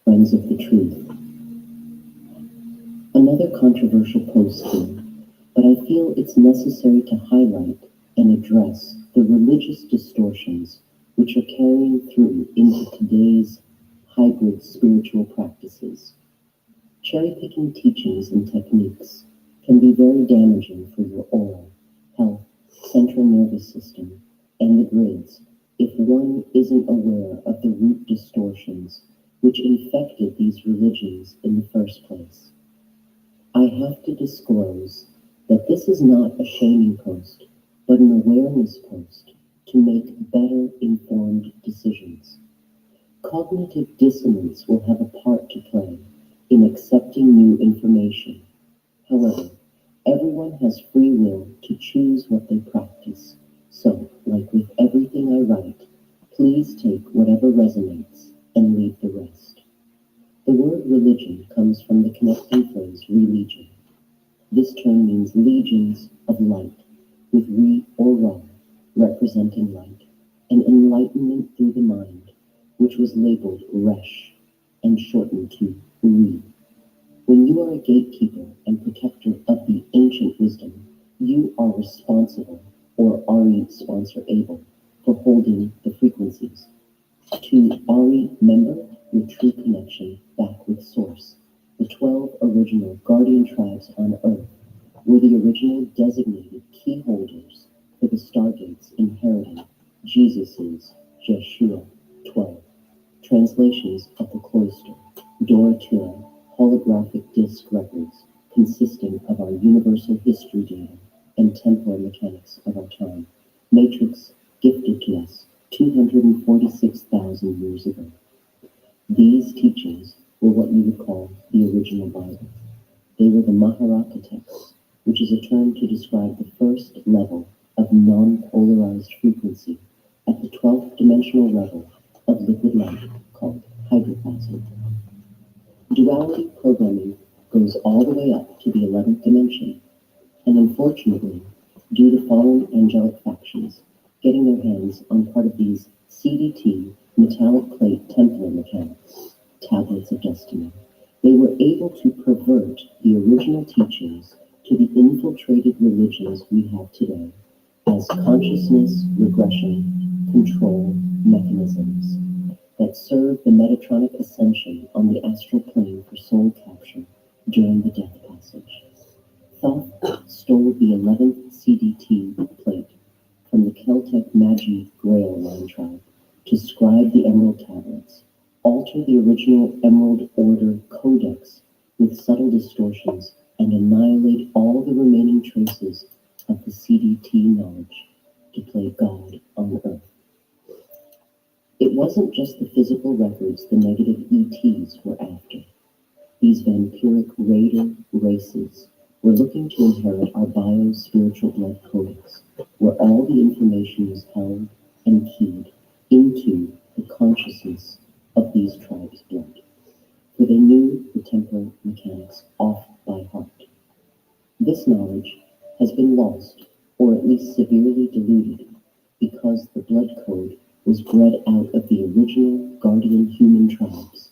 Friends of the Truth. Another controversial post here, but I feel it's necessary to highlight and address the religious distortions which are carrying through into today's hybrid spiritual practices. Cherry-picking teachings and techniques can be very damaging for your oral, health, central nervous system, and the grids if one isn't aware of the root distortions which infected these religions in the first place. I have to disclose that this is not a shaming post, but an awareness post to make better informed decisions. Cognitive dissonance will have a part to play in accepting new information. However, everyone has free will to choose what they practice. So, like with everything I write, please take whatever resonates and leave the rest. The word religion comes from the connecting phrase religion. This term means legions of light, with re or ra representing light, and enlightenment through the mind, which was labeled resh and shortened to re. When you are a gatekeeper and protector of the ancient wisdom, you are responsible, or Ari sponsor able, for holding the frequencies. To Ari member your true connection back with Source. The 12 original guardian tribes on Earth were the original designated key holders for the stargates inheriting Jesus's Jeshua 12. Translations of the cloister, Dora-Tura, holographic disc records consisting of our universal history data and Templar mechanics of our time. Matrix gifted to us 246,000 years ago. These teachings were what you would call the original Bible. They were the Maharaka texts, which is a term to describe the first level of non-polarized frequency at the 12th dimensional level of liquid light called hydroplasm. Duality programming goes all the way up to the 11th dimension, and unfortunately, due to fallen angelic factions getting their hands on part of these CDT metallic plate Templar mechanics, tablets of destiny, they were able to pervert the original teachings to the infiltrated religions we have today as consciousness regression control mechanisms that serve the Metatronic ascension on the astral plane for soul capture during the death passage. Thoth stole the 11th CDT plate from the Celtic Magi Grail line tribe to scribe the Emerald Tablets, alter the original Emerald Order Codex with subtle distortions, and annihilate all the remaining traces of the CDT knowledge to play God on Earth. It wasn't just the physical records the negative ETs were after. These vampiric raider races were looking to inherit our bio-spiritual blood codex, where all the information was held and keyed into the consciousness of these tribes' blood, for they knew the Templar mechanics off by heart. This knowledge has been lost, or at least severely diluted, because the blood code was bred out of the original guardian human tribes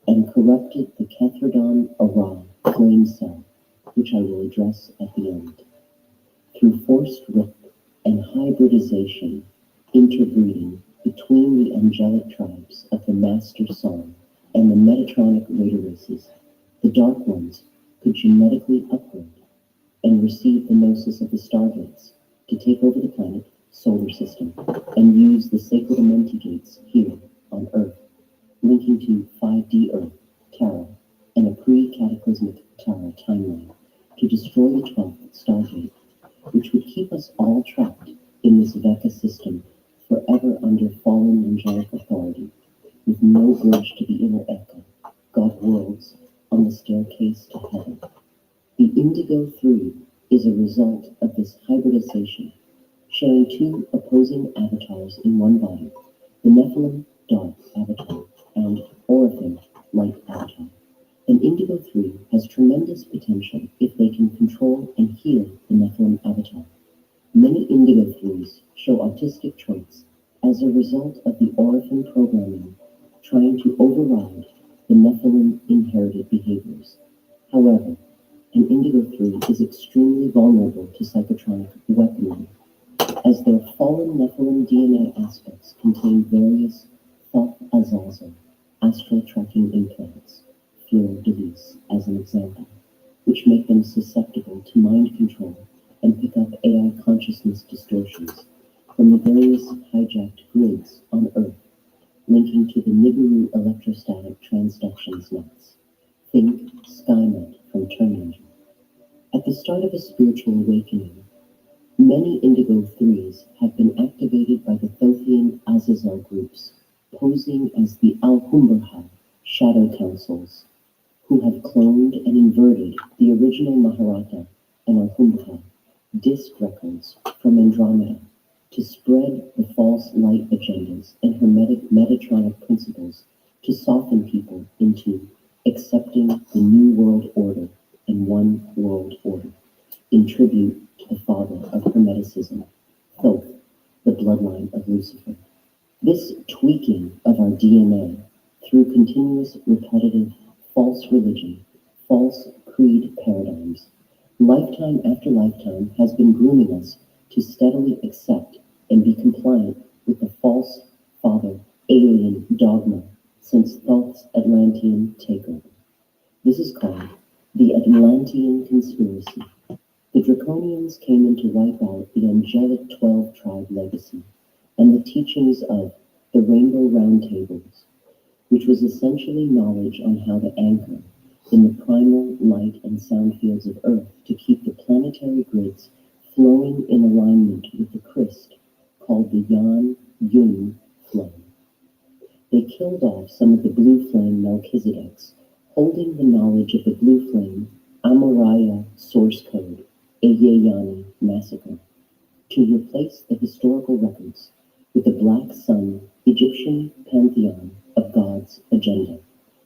and corrupted the Kethradon Ara flame cell, which I will address at the end. Through forced rip and hybridization, interbreeding between the angelic tribes of the Master Song and the Metatronic Raider races, the Dark Ones could genetically upgrade and receive the gnosis of the Stargates to take over the planet, solar system, and use the sacred Amenti gates here on Earth, linking to 5D Earth, Terra, and a pre-cataclysmic Terra timeline to destroy the 12th Stargate, which would keep us all trapped in this Veka system forever under fallen angelic authority, with no bridge to the inner echo, God worlds on the staircase to heaven. The indigo 3 is a result of this hybridization, sharing two opposing avatars in one body, the Nephilim dark avatar and Orphan light avatar. An indigo 3 has tremendous potential if they can control and heal the Nephilim avatar. Many indigo 3s show autistic traits as a result of the Orphan programming trying to override the Nephilim inherited behaviors. However, an indigo 3 is extremely vulnerable to psychotronic weaponry, as their fallen Nephilim DNA aspects contain various Thoth Azazel astral tracking implants, fleur de lis as an example, which make them susceptible to mind control and pick up AI consciousness distortions from the various hijacked grids on Earth, linking to the Nibiru electrostatic transductions nets. Think Skynet from Terminator. At the start of a spiritual awakening, many indigo 3s have been activated by the Thothian Azazel groups, posing as the Al-Humberha shadow councils, who have cloned and inverted the original Maharata and Al-Humberha disc records from Andromeda to spread the false light agendas and hermetic Metatronic principles to soften people into accepting the New World Order and One World Order, in tribute to the father of Hermeticism, Thoth, the bloodline of Lucifer. This tweaking of our DNA through continuous repetitive false religion, false creed paradigms, lifetime after lifetime has been grooming us to steadily accept and be compliant with the false father alien dogma since Thoth's Atlantean takeover. This is called the Atlantean conspiracy. The Draconians came in to wipe out the angelic 12-tribe legacy and the teachings of the Rainbow Round Tables, which was essentially knowledge on how to anchor in the primal light and sound fields of Earth to keep the planetary grids flowing in alignment with the Christ called the youuuu flame. They killed off some of the blue flame Melchizedeks, holding the knowledge of the blue flame Amariah source code, Ayayani massacre, to replace the historical records with the Black Sun Egyptian pantheon of God's agenda,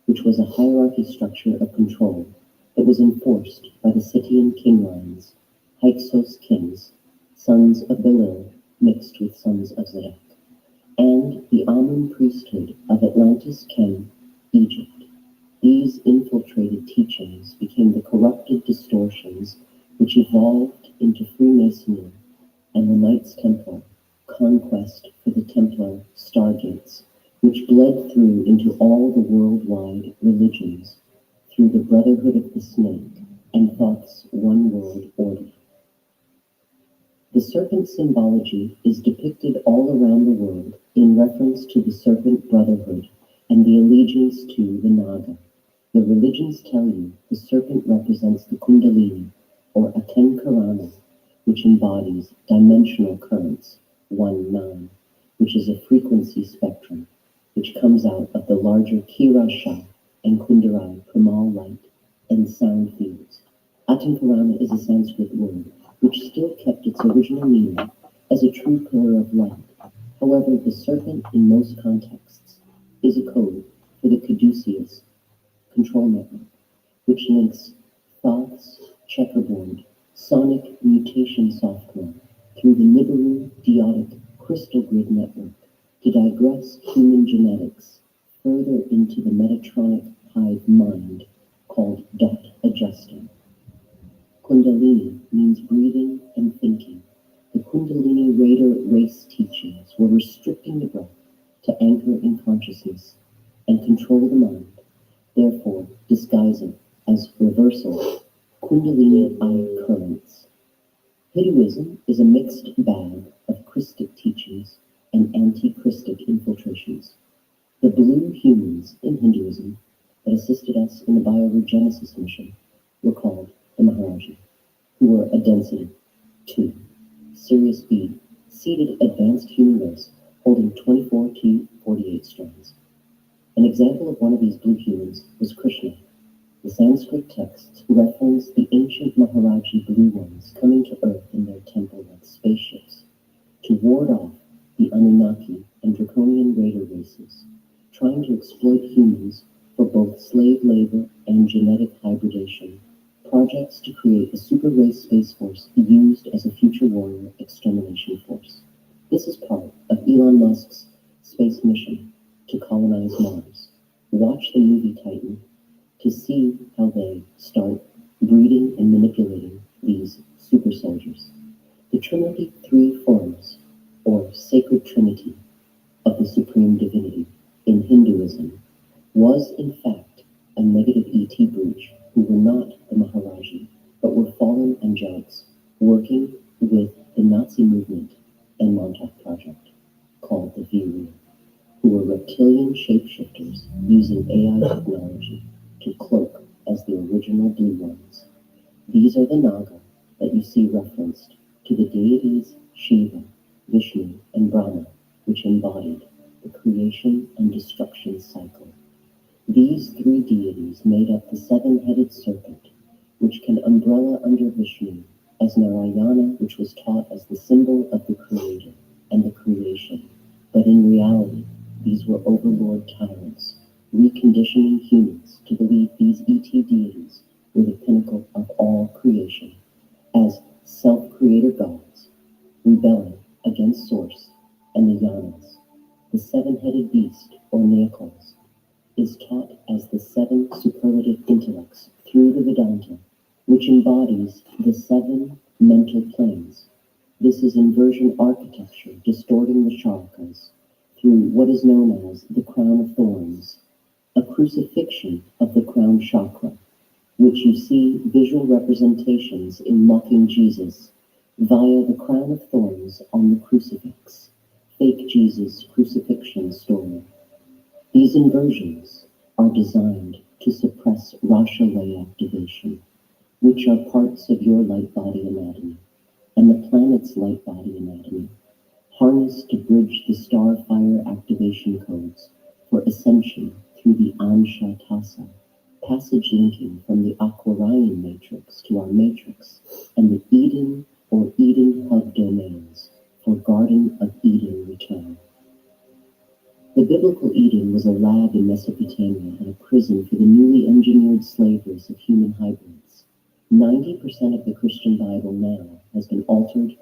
which was a hierarchy structure of control that was enforced by the Scythian king lines, Hyksos kings, sons of Belil mixed with sons of Zedek, and the Amun priesthood of Atlantis Ken, Egypt. These infiltrated teachings became the corrupted distortions which evolved into Freemasonry and the Knights Templar, conquest for the Templar stargates, which bled through into all the worldwide religions through the Brotherhood of the Snake and Thoth's One World Order. The serpent symbology is depicted all around the world in reference to the serpent brotherhood and the allegiance to the Naga. The religions tell you the serpent represents the Kundalini, or Aten Karana, which embodies dimensional currents, 1-9, which is a frequency spectrum, which comes out of the larger Kira Shah and Kundarai Primal light and sound fields. Aten Karana is a Sanskrit word, which still kept its original meaning as a true pillar of light. However, the serpent in most contexts is a code for the Caduceus control network, which links Thoth's checkerboard sonic mutation software through the Nibiru Deotic crystal grid network to digress human genetics further into the Metatronic hive mind called dot adjusting. Kundalini means breathing and thinking. The Kundalini Raider race teachings were restricting the breath to anchor in consciousness and control the mind, therefore disguising as reversal Kundalini eye currents. Hinduism is a mixed bag of Christic teachings and anti-Christic infiltrations. The blue humans in Hinduism that assisted us in the bioregenesis mission were called the Maharaji, who were a density 2, Sirius B, seeded advanced human race holding 24 to 48 strands. An example of one of these blue humans was Krishna, the Sanskrit texts reference the ancient Maharaji blue ones coming to Earth in their temple like spaceships to ward off the Anunnaki and Draconian raider races, trying to exploit humans for both slave labor and genetic hybridation, projects to create a super race space force used as a future warrior extermination force. This is part of Elon Musk's space mission to colonize Mars. Watch the movie Titan to see how they start breeding and manipulating these super soldiers. The Trinity Three Forms, or Sacred Trinity of the Supreme Divinity in Hinduism, was in fact a negative ET breach who were not the Maharaji, but were fallen angelics working with the Nazi movement and Montauk Project, called the youuuu, who were reptilian shapeshifters using AI technology to cloak as the original blue ones. These are the Naga that you see referenced to the deities Shiva, Vishnu, and Brahma, which embodied the creation and destruction cycle. These three deities made up the seven-headed serpent, which can umbrella under Vishnu as Narayana, which was taught as the symbol of the creator and the creation. But in reality, these were overlord tyrants, reconditioning humans to believe these ET deities were the pinnacle of all creation, as self-creator gods, rebelling against Source and the Yanas. The seven-headed beast, or Neokos, is taught as the seven superlative intellects through the Vedanta, which embodies the seven mental planes. This is inversion architecture distorting the chakras through what is known as the crown of thorns, a crucifixion of the crown chakra, which you see visual representations in mocking Jesus via the crown of thorns on the crucifix, fake Jesus crucifixion story. These inversions are designed to suppress Rasha-Lay activation, which are parts of your light body anatomy and the planet's light body anatomy, harnessed to bridge the star-fire activation codes for ascension through the Ansha Tassa, passage linking from the Aquarian matrix to our matrix, and the Eden or Eden hub domains for Garden of Eden return. The biblical Eden was a lab in Mesopotamia and a prison for the newly engineered slave race of human hybrids. 90% of the Christian Bible now has been altered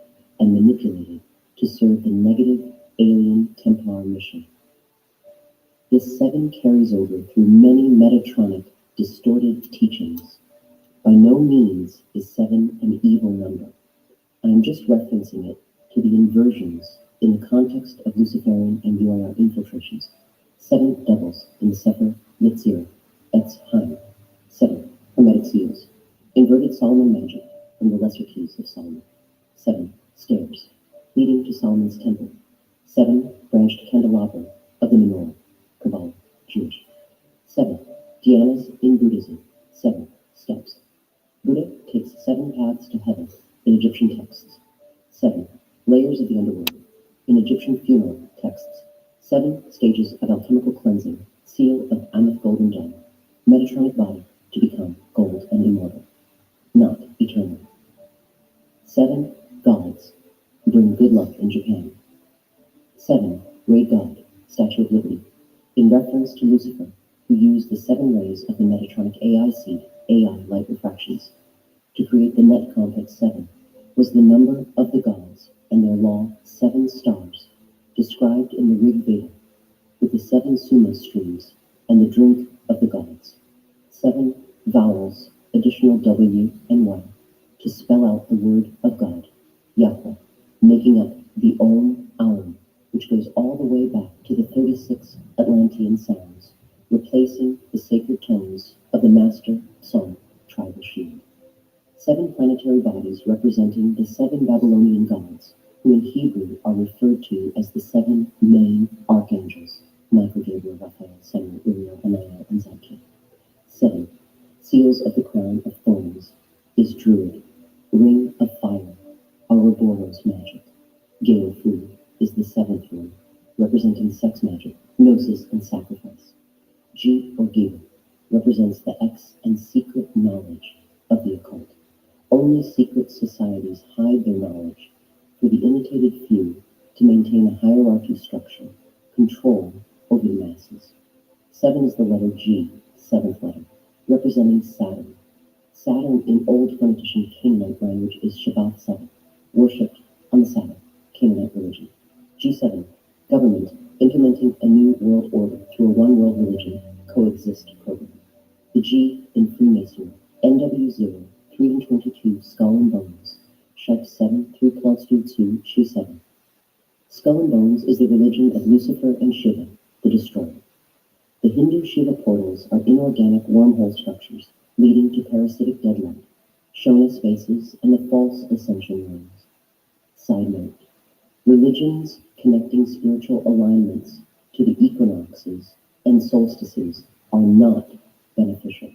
and manipulated to serve the negative alien Templar mission. This seven carries over through many Metatronic distorted teachings. By no means is seven an evil number. I am just referencing it to the inversions in the context of Luciferian and UIR infiltrations. Seven devils in the Sefer Yetzirah, Etz Haim. Seven hermetic seals. Inverted Solomon magic from the lesser keys of Solomon. Seven stairs leading to Solomon's temple. Seven branched candelabra of the menorah, Kabbalah, Jewish. Seven dhyanas in Buddhism. Seven steps. Buddha takes seven paths to heaven in Egyptian texts. Seven layers of the underworld in Egyptian funeral texts. Seven stages of alchemical cleansing, seal of Amethyst golden dawn, Metatronic body to become gold and immortal, not eternal. Seven gods bring good luck in Japan. Seven great god, Statue of Liberty, in reference to Lucifer, who used the seven rays of the Metatronic AI seed, AI light refractions, to create the net complex seven, was the number of the gods and their law seven stars, described in the Rig Veda, with the seven Suma streams and the drink of the gods. Seven vowels, additional W and Y, to spell out the word of God, Yahweh, making up the Om Aum, which goes all the way back to the 36 Atlantean sounds, replacing the sacred tones of the Master Song tribal shield. Seven planetary bodies representing the seven Babylonian gods, who in Hebrew are referred to as the seven main archangels, Michael, Gabriel, Raphael, Samuel, Uriel, Anael, and Zadkiel. Seven seals of the crown of thorns is Druid, ring of fire, Ouroboros magic. Gale food is the seventh ring, representing sex magic, gnosis, and sacrifice. G or Gila represents the X and seek knowledge of the occult. Only secret societies hide their knowledge for the imitated few to maintain a hierarchy structure, control over the masses. 7 is the letter G, seventh letter, representing Saturn. Saturn in Old Phoenician Canaanite language is Shabbat 7, worshipped on the Sabbath, Canaanite religion. G7, government implementing a new world order through a one world religion coexist program. The G in Freemasonry, NW0, 322, Skull and Bones, Shep 7, 3 plus 2, Chi 7. Skull and Bones is the religion of Lucifer and Shiva, the destroyer. The Hindu Shiva portals are inorganic wormhole structures leading to parasitic deadlight, Shona spaces, and the false ascension rings. Side note, religions connecting spiritual alignments to the equinoxes and solstices are not beneficial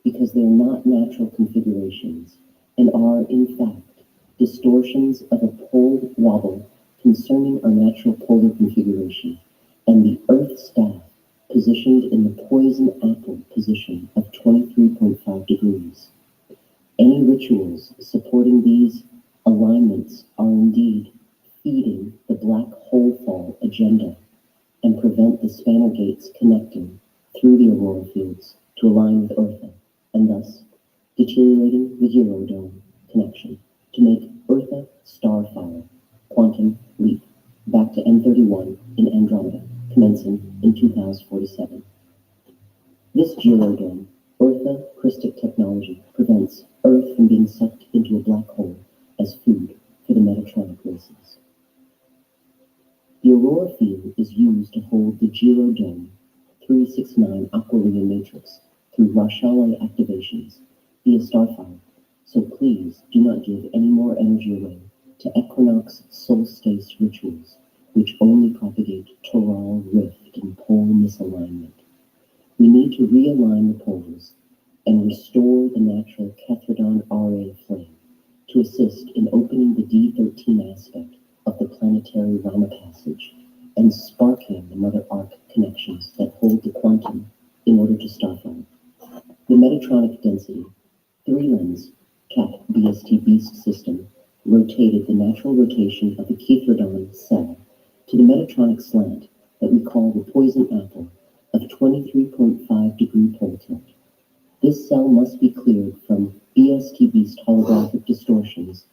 because they are not natural configurations and are, in fact, distortions of a pole wobble concerning our natural polar configuration and the Earth staff positioned in the poison apple position of 23.5 degrees. Any rituals supporting these alignments are indeed feeding the black hole fall agenda and prevent the spanner gates connecting through the aurora fields to align with Eartha, and thus deteriorating the Eurodome connection to make Eartha starfire, quantum leap, back to M31 in Andromeda, commencing in 2047. This Eurodome, Eartha Christic technology, prevents Earth from being sucked into a black hole as food for the Metatronic races. The aurora field is used to hold the Eurodome 369 Aquarian matrix through Rashale activations via Starfire, so please do not give any more energy away to equinox solstice rituals, which only propagate toral rift and pole misalignment. We need to realign the poles and restore the natural Kethradon RA flame to assist in opening the D13 aspect of the planetary Rama passage and sparking the Mother Arc connections that hold the quantum in order to starfire. The Metatronic density 3-lens Cap BST Beast system rotated the natural rotation of the Kethradon cell to the Metatronic slant that we call the poison apple of 23.5 degree pole tilt. This cell must be cleared from BST Beast holographic distortions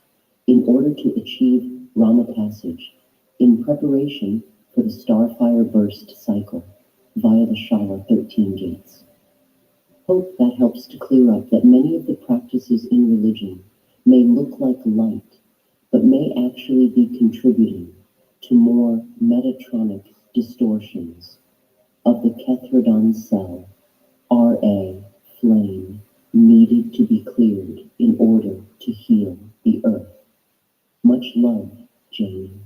in order to achieve Rama passage in preparation for the Starfire burst cycle via the Shala 13 gates. Hope that helps to clear up that many of the practices in religion may look like light, but may actually be contributing to more Metatronic distortions of the Kethradon cell, RA flame, needed to be cleared in order to heal the Earth. Much love, Jamie.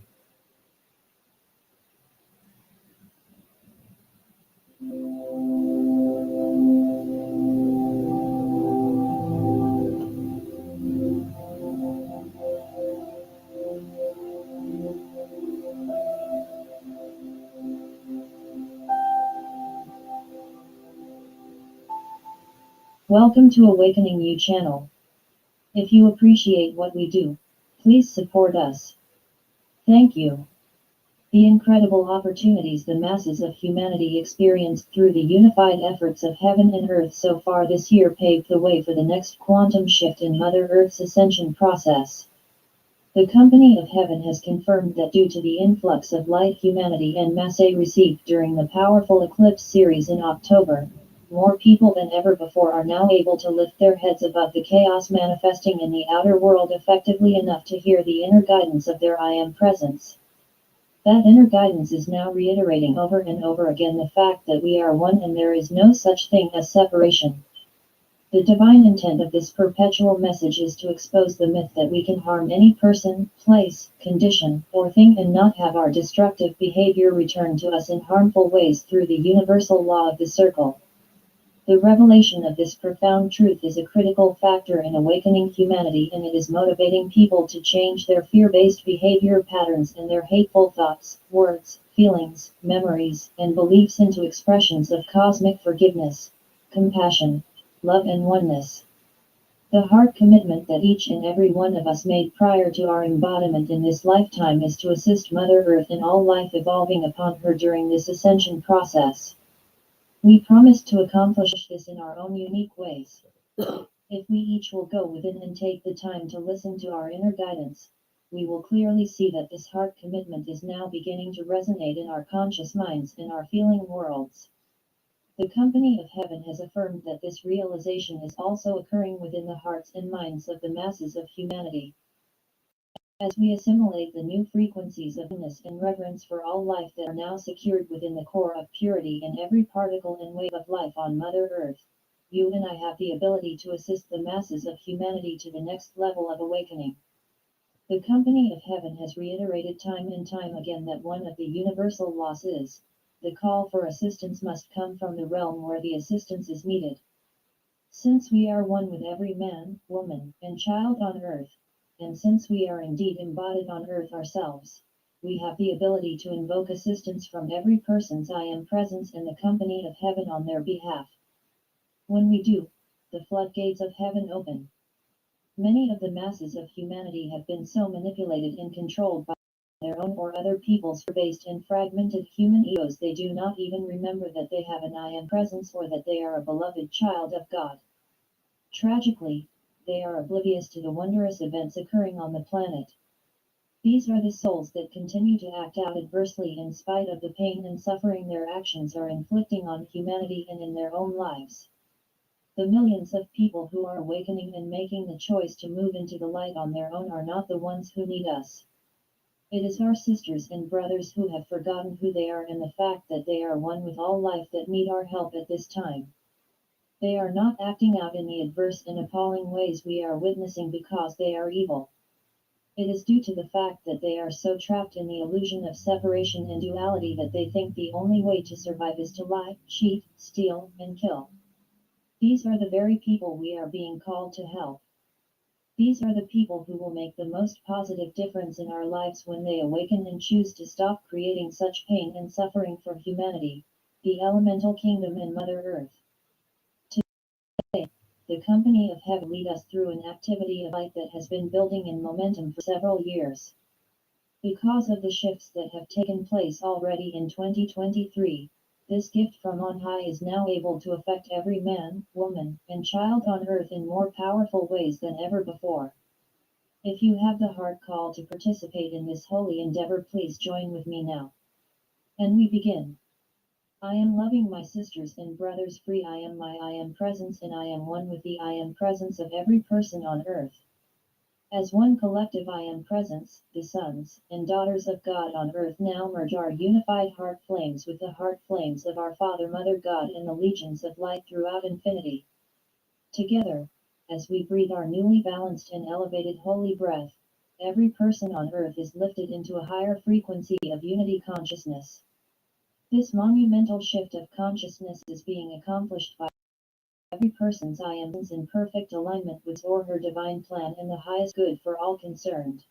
Welcome to Awakening You channel. If you appreciate what we do, please support us. Thank you. The incredible opportunities the masses of humanity experienced through the unified efforts of heaven and earth so far this year paved the way for the next quantum shift in Mother Earth's ascension process. The Company of Heaven has confirmed that due to the influx of light humanity and masse received during the powerful eclipse series in October, more people than ever before are now able to lift their heads above the chaos manifesting in the outer world effectively enough to hear the inner guidance of their I Am presence. That inner guidance is now reiterating over and over again the fact that we are one and there is no such thing as separation. The divine intent of this perpetual message is to expose the myth that we can harm any person, place, condition, or thing and not have our destructive behavior returned to us in harmful ways through the universal law of the circle. The revelation of this profound truth is a critical factor in awakening humanity, and it is motivating people to change their fear-based behavior patterns and their hateful thoughts, words, feelings, memories, and beliefs into expressions of cosmic forgiveness, compassion, love and oneness. The heart commitment that each and every one of us made prior to our embodiment in this lifetime is to assist Mother Earth in all life evolving upon her during this ascension process. We promised to accomplish this in our own unique ways. If we each will go within and take the time to listen to our inner guidance, we will clearly see that this heart commitment is now beginning to resonate in our conscious minds and our feeling worlds. The company of heaven has affirmed that this realization is also occurring within the hearts and minds of the masses of humanity. As we assimilate the new frequencies of oneness and reverence for all life that are now secured within the core of purity in every particle and wave of life on Mother Earth, you and I have the ability to assist the masses of humanity to the next level of awakening. The company of heaven has reiterated time and time again that one of the universal laws is, the call for assistance must come from the realm where the assistance is needed. Since we are one with every man, woman, and child on earth, and since we are indeed embodied on earth ourselves, we have the ability to invoke assistance from every person's I am presence in the company of heaven on their behalf. When we do, the floodgates of heaven open. Many of the masses of humanity have been so manipulated and controlled by their own or other people's fear-based and fragmented human egos they do not even remember that they have an I am presence or that they are a beloved child of God. Tragically, they are oblivious to the wondrous events occurring on the planet. These are the souls that continue to act out adversely in spite of the pain and suffering their actions are inflicting on humanity and in their own lives. The millions of people who are awakening and making the choice to move into the light on their own are not the ones who need us. It is our sisters and brothers who have forgotten who they are and the fact that they are one with all life that need our help at this time. They are not acting out in the adverse and appalling ways we are witnessing because they are evil. It is due to the fact that they are so trapped in the illusion of separation and duality that they think the only way to survive is to lie, cheat, steal, and kill. These are the very people we are being called to help. These are the people who will make the most positive difference in our lives when they awaken and choose to stop creating such pain and suffering for humanity, the elemental kingdom and Mother Earth. Today, the company of heaven lead us through an activity of light that has been building in momentum for several years. Because of the shifts that have taken place already in 2023, this gift from on high is now able to affect every man, woman, and child on earth in more powerful ways than ever before. If you have the heart call to participate in this holy endeavor, please join with me now. And we begin. I am loving my sisters and brothers free. I am my I am presence and I am one with the I am presence of every person on earth. As one collective I am presence, the sons and daughters of God on earth now merge our unified heart flames with the heart flames of our Father Mother God and the legions of light throughout infinity. Together, as we breathe our newly balanced and elevated holy breath, every person on earth is lifted into a higher frequency of unity consciousness. This monumental shift of consciousness is being accomplished by every person's I am in perfect alignment with his or her divine plan and the highest good for all concerned.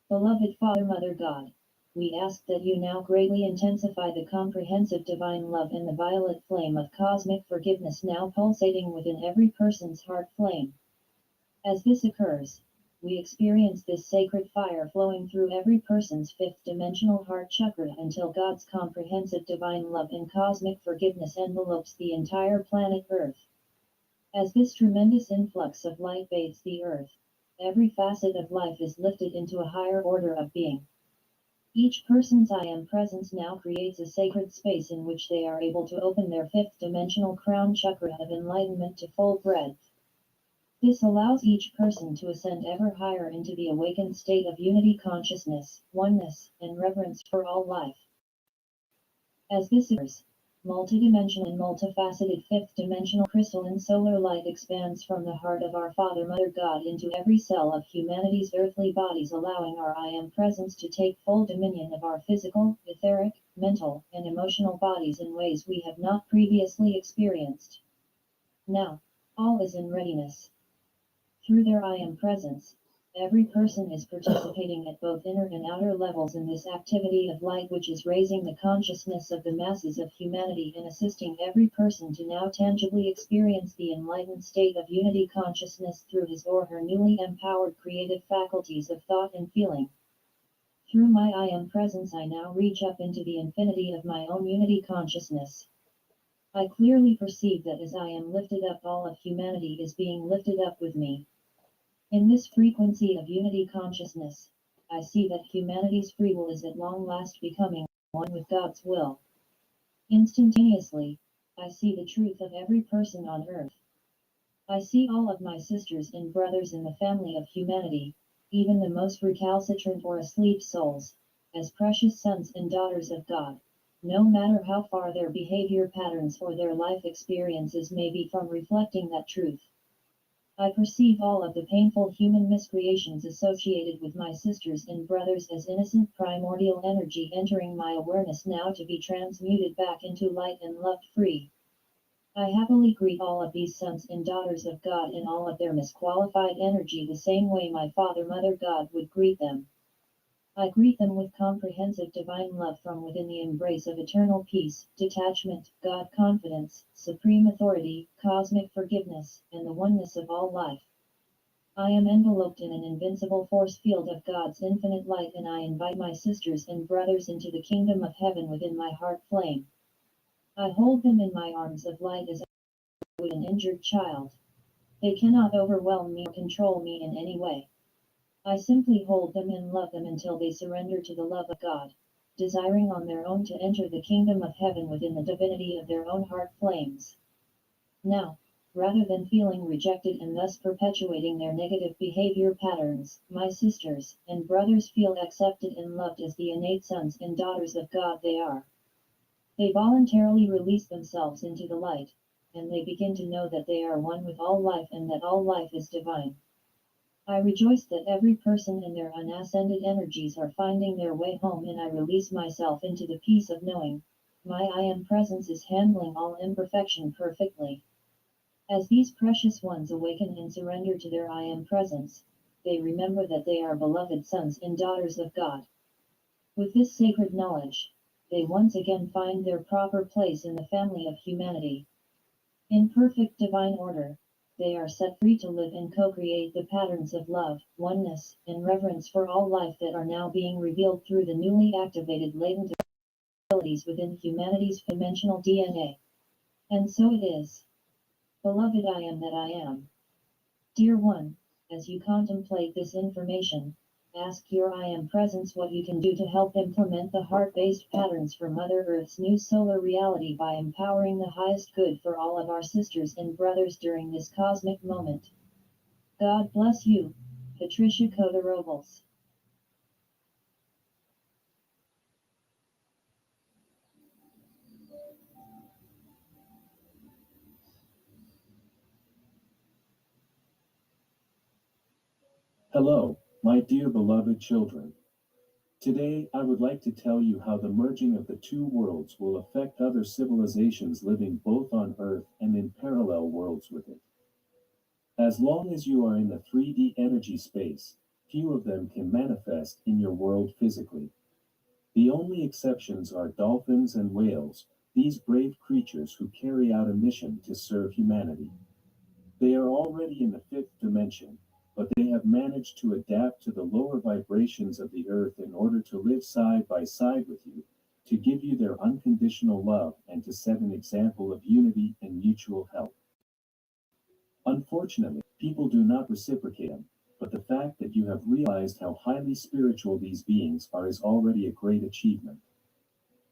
Beloved Father Mother God, we ask that you now greatly intensify the comprehensive divine love and the violet flame of cosmic forgiveness now pulsating within every person's heart flame. As this occurs, we experience this sacred fire flowing through every person's fifth dimensional heart chakra until God's comprehensive divine love and cosmic forgiveness envelopes the entire planet Earth. As this tremendous influx of light bathes the earth, every facet of life is lifted into a higher order of being. Each person's I am presence now creates a sacred space in which they are able to open their fifth dimensional crown chakra of enlightenment to full breadth. This allows each person to ascend ever higher into the awakened state of unity consciousness, oneness, and reverence for all life. As this occurs, multidimensional and multifaceted fifth dimensional crystalline solar light expands from the heart of our Father Mother God into every cell of humanity's earthly bodies, allowing our I am presence to take full dominion of our physical, etheric, mental, and emotional bodies in ways we have not previously experienced. Now, all is in readiness. Through their I am presence, Every person is participating at both inner and outer levels in this activity of light, which is raising the consciousness of the masses of humanity and assisting every person to now tangibly experience the enlightened state of unity consciousness through his or her newly empowered creative faculties of thought and feeling. Through my I Am presence, I now reach up into the infinity of my own unity consciousness. I clearly perceive that as I am lifted up, all of humanity is being lifted up with me. In this frequency of unity consciousness, I see that humanity's free will is at long last becoming one with God's will. Instantaneously, I see the truth of every person on earth. I see all of my sisters and brothers in the family of humanity, even the most recalcitrant or asleep souls, as precious sons and daughters of God, no matter how far their behavior patterns or their life experiences may be from reflecting that truth. I perceive all of the painful human miscreations associated with my sisters and brothers as innocent primordial energy entering my awareness now to be transmuted back into light and love free. I happily greet all of these sons and daughters of God in all of their misqualified energy the same way my Father Mother God would greet them. I greet them with comprehensive divine love from within the embrace of eternal peace, detachment, God confidence, supreme authority, cosmic forgiveness, and the oneness of all life. I am enveloped in an invincible force field of God's infinite light, and I invite my sisters and brothers into the kingdom of heaven within my heart flame. I hold them in my arms of light as I would an injured child. They cannot overwhelm me or control me in any way. I simply hold them and love them until they surrender to the love of God, desiring on their own to enter the kingdom of heaven within the divinity of their own heart flames. Now, rather than feeling rejected and thus perpetuating their negative behavior patterns, my sisters and brothers feel accepted and loved as the innate sons and daughters of God they are. They voluntarily release themselves into the light, and they begin to know that they are one with all life and that all life is divine. I rejoice that every person and their unascended energies are finding their way home, and I release myself into the peace of knowing my I Am presence is handling all imperfection perfectly. As these precious ones awaken and surrender to their I Am presence, they remember that they are beloved sons and daughters of God. With this sacred knowledge, they once again find their proper place in the family of humanity. In perfect divine order, they are set free to live and co-create the patterns of love, oneness, and reverence for all life that are now being revealed through the newly activated latent abilities within humanity's dimensional DNA. And so it is. Beloved, I am that I am. Dear one, as you contemplate this information, ask your I Am presence what you can do to help implement the heart-based patterns for Mother Earth's new solar reality by empowering the highest good for all of our sisters and brothers during this cosmic moment. God bless you, Patricia Coda Robles. Hello, my dear beloved children. Today I would like to tell you how the merging of the two worlds will affect other civilizations living both on Earth and in parallel worlds with it. As long as you are in the 3D energy space, few of them can manifest in your world physically. The only exceptions are dolphins and whales, these brave creatures who carry out a mission to serve humanity. They are already in the fifth dimension, but they have managed to adapt to the lower vibrations of the earth in order to live side by side with you, to give you their unconditional love and to set an example of unity and mutual help. Unfortunately, people do not reciprocate them, but the fact that you have realized how highly spiritual these beings are is already a great achievement.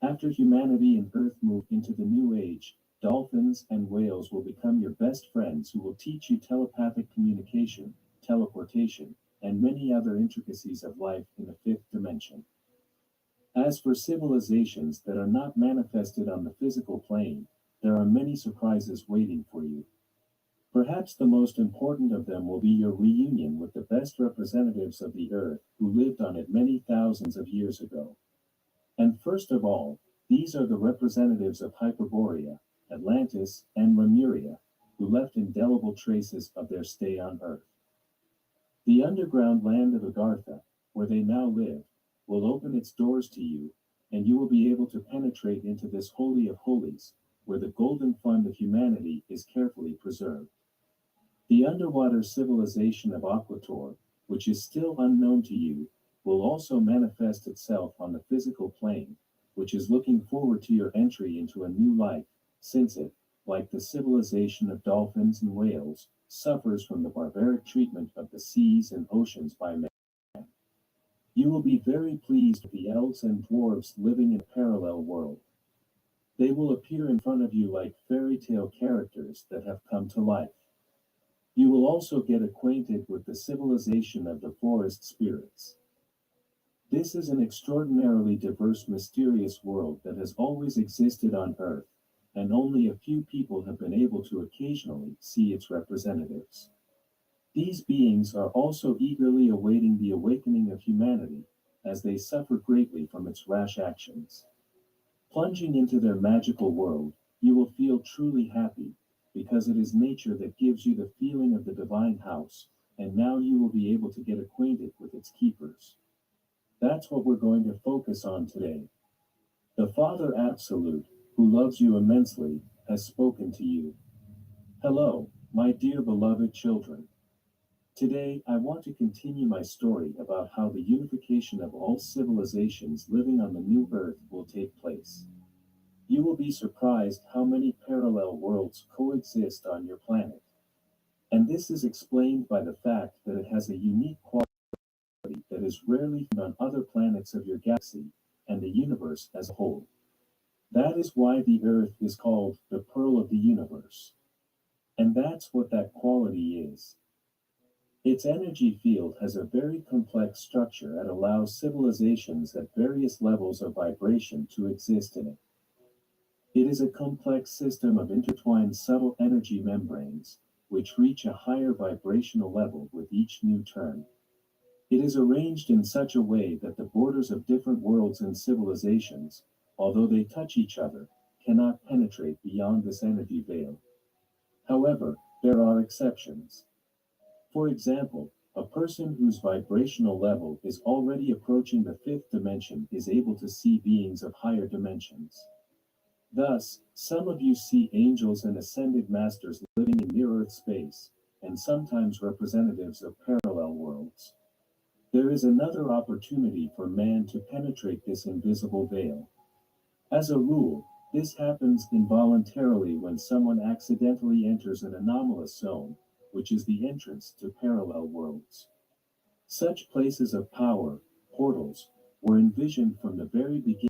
After humanity and Earth move into the new age, dolphins and whales will become your best friends who will teach you telepathic communication, teleportation, and many other intricacies of life in the fifth dimension. As for civilizations that are not manifested on the physical plane, there are many surprises waiting for you. Perhaps the most important of them will be your reunion with the best representatives of the Earth who lived on it many thousands of years ago. And first of all, these are the representatives of Hyperborea, Atlantis, and Lemuria, who left indelible traces of their stay on Earth. The underground land of Agartha, where they now live, will open its doors to you, and you will be able to penetrate into this holy of holies, where the golden fund of humanity is carefully preserved. The underwater civilization of Aquator, which is still unknown to you, will also manifest itself on the physical plane, which is looking forward to your entry into a new life, since it, like the civilization of dolphins and whales, suffers from the barbaric treatment of the seas and oceans by man. You will be very pleased with the elves and dwarves living in a parallel world. They will appear in front of you like fairy tale characters that have come to life. You will also get acquainted with the civilization of the forest spirits. This is an extraordinarily diverse, mysterious world that has always existed on Earth, and only a few people have been able to occasionally see its representatives. These beings are also eagerly awaiting the awakening of humanity, as they suffer greatly from its rash actions. Plunging into their magical world, you will feel truly happy, because it is nature that gives you the feeling of the divine house, and now you will be able to get acquainted with its keepers. That's what we're going to focus on today. The Father Absolute, who loves you immensely, has spoken to you. Hello, my dear beloved children. Today, I want to continue my story about how the unification of all civilizations living on the new Earth will take place. You will be surprised how many parallel worlds coexist on your planet. And this is explained by the fact that it has a unique quality that is rarely found on other planets of your galaxy and the universe as a whole. That is why the Earth is called the Pearl of the Universe. And that's what that quality is. Its energy field has a very complex structure that allows civilizations at various levels of vibration to exist in it. It is a complex system of intertwined subtle energy membranes, which reach a higher vibrational level with each new turn. It is arranged in such a way that the borders of different worlds and civilizations, although they touch each other, cannot penetrate beyond this energy veil. However, there are exceptions. For example, a person whose vibrational level is already approaching the fifth dimension is able to see beings of higher dimensions. Thus, some of you see angels and ascended masters living in near-Earth space, and sometimes representatives of parallel worlds. There is another opportunity for man to penetrate this invisible veil. As a rule, this happens involuntarily when someone accidentally enters an anomalous zone, which is the entrance to parallel worlds. Such places of power, portals, were envisioned from the very beginning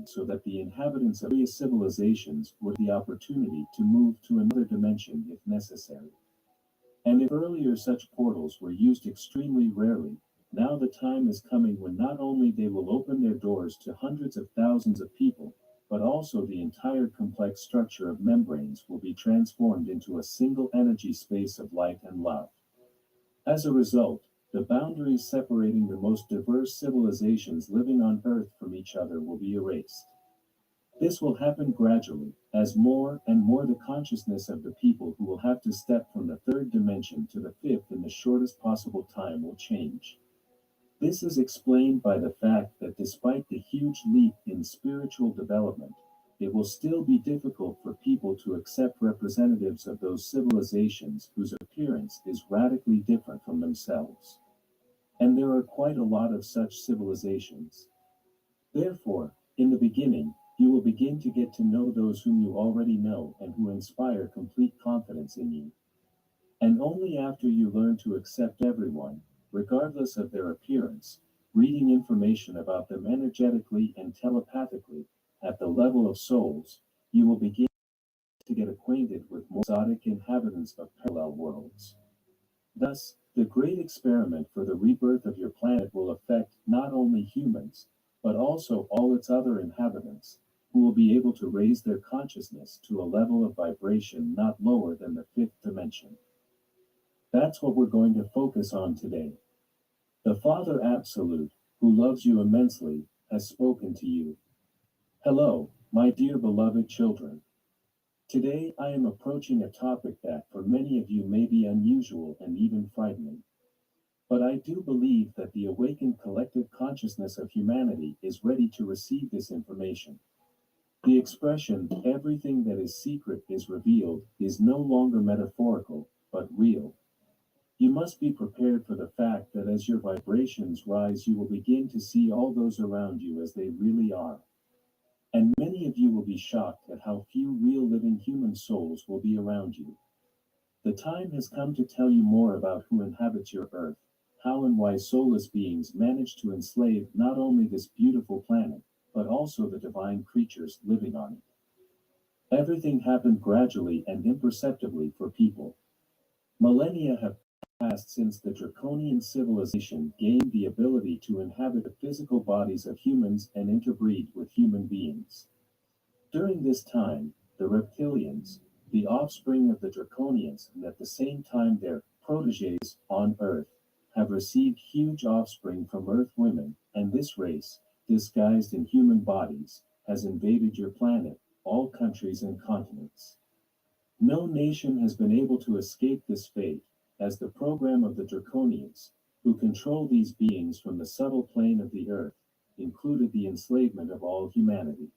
so that the inhabitants of various civilizations would have the opportunity to move to another dimension if necessary. And if earlier such portals were used extremely rarely, now the time is coming when not only they will open their doors to hundreds of thousands of people, but also the entire complex structure of membranes will be transformed into a single energy space of light and love. As a result, the boundaries separating the most diverse civilizations living on Earth from each other will be erased. This will happen gradually, as more and more the consciousness of the people who will have to step from the third dimension to the fifth in the shortest possible time will change. This is explained by the fact that despite the huge leap in spiritual development, it will still be difficult for people to accept representatives of those civilizations whose appearance is radically different from themselves. And there are quite a lot of such civilizations. Therefore, in the beginning, you will begin to get to know those whom you already know and who inspire complete confidence in you. And only after you learn to accept everyone, regardless of their appearance, reading information about them energetically and telepathically, at the level of souls, you will begin to get acquainted with more exotic inhabitants of parallel worlds. Thus, the great experiment for the rebirth of your planet will affect not only humans, but also all its other inhabitants, who will be able to raise their consciousness to a level of vibration not lower than the fifth dimension. That's what we're going to focus on today. The Father Absolute, who loves you immensely, has spoken to you. Hello, my dear beloved children. Today I am approaching a topic that for many of you may be unusual and even frightening. But I do believe that the awakened collective consciousness of humanity is ready to receive this information. The expression, everything that is secret is revealed, is no longer metaphorical, but real. You must be prepared for the fact that as your vibrations rise, you will begin to see all those around you as they really are. And many of you will be shocked at how few real living human souls will be around you. The time has come to tell you more about who inhabits your earth, how and why soulless beings manage to enslave not only this beautiful planet, but also the divine creatures living on it. Everything happened gradually and imperceptibly for people. Millennia have passed since the draconian civilization gained the ability to inhabit the physical bodies of humans and interbreed with human beings. During this time, the reptilians, the offspring of the draconians, and at the same time their protégés on Earth, have received huge offspring from Earth women, and this race, disguised in human bodies, has invaded your planet, all countries and continents. No nation has been able to escape this fate, as the program of the draconians, who control these beings from the subtle plane of the Earth, included the enslavement of all humanity.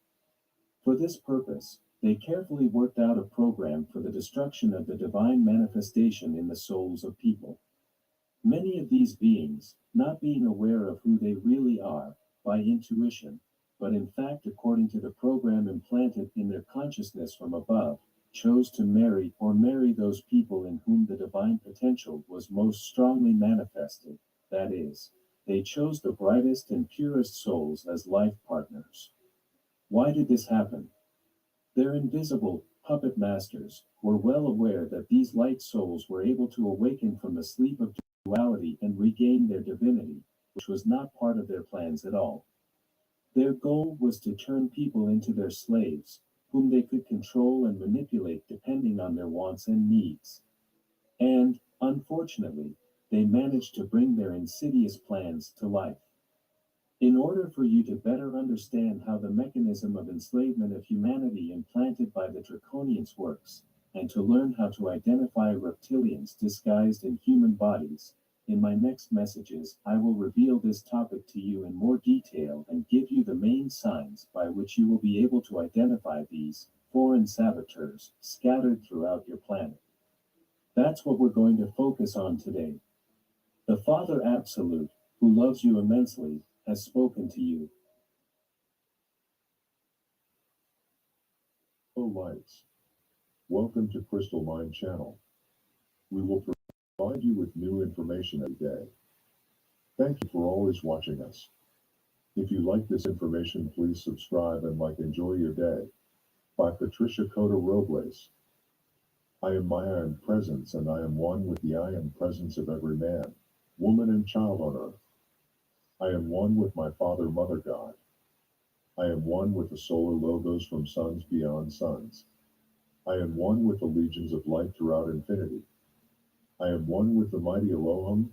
For this purpose, they carefully worked out a program for the destruction of the divine manifestation in the souls of people. Many of these beings, not being aware of who they really are, by intuition, but in fact according to the program implanted in their consciousness from above, chose to marry or marry those people in whom the divine potential was most strongly manifested, that is, they chose the brightest and purest souls as life partners. Why did this happen? Their invisible puppet masters were well aware that these light souls were able to awaken from the sleep of duality and regain their divinity, which was not part of their plans at all. Their goal was to turn people into their slaves, whom they could control and manipulate depending on their wants and needs. And, unfortunately, they managed to bring their insidious plans to life. In order for you to better understand how the mechanism of enslavement of humanity implanted by the draconians works, and to learn how to identify reptilians disguised in human bodies, in my next messages I will reveal this topic to you in more detail and give you the main signs by which you will be able to identify these foreign saboteurs scattered throughout your planet. That's what we're going to focus on today. The Father Absolute, who loves you immensely, has spoken to you. Hello lights. Welcome to Crystal Mind Channel. We will provide you with new information every day. Thank you for always watching us. If you like this information, please subscribe and Enjoy Your Day by Patricia Cota Robles. I am my I Am Presence, and I am one with the I Am Presence of every man, woman and child on earth. I am one with my Father, Mother God. I am one with the solar logos from suns beyond suns. I am one with the legions of light throughout infinity. I am one with the mighty Elohim,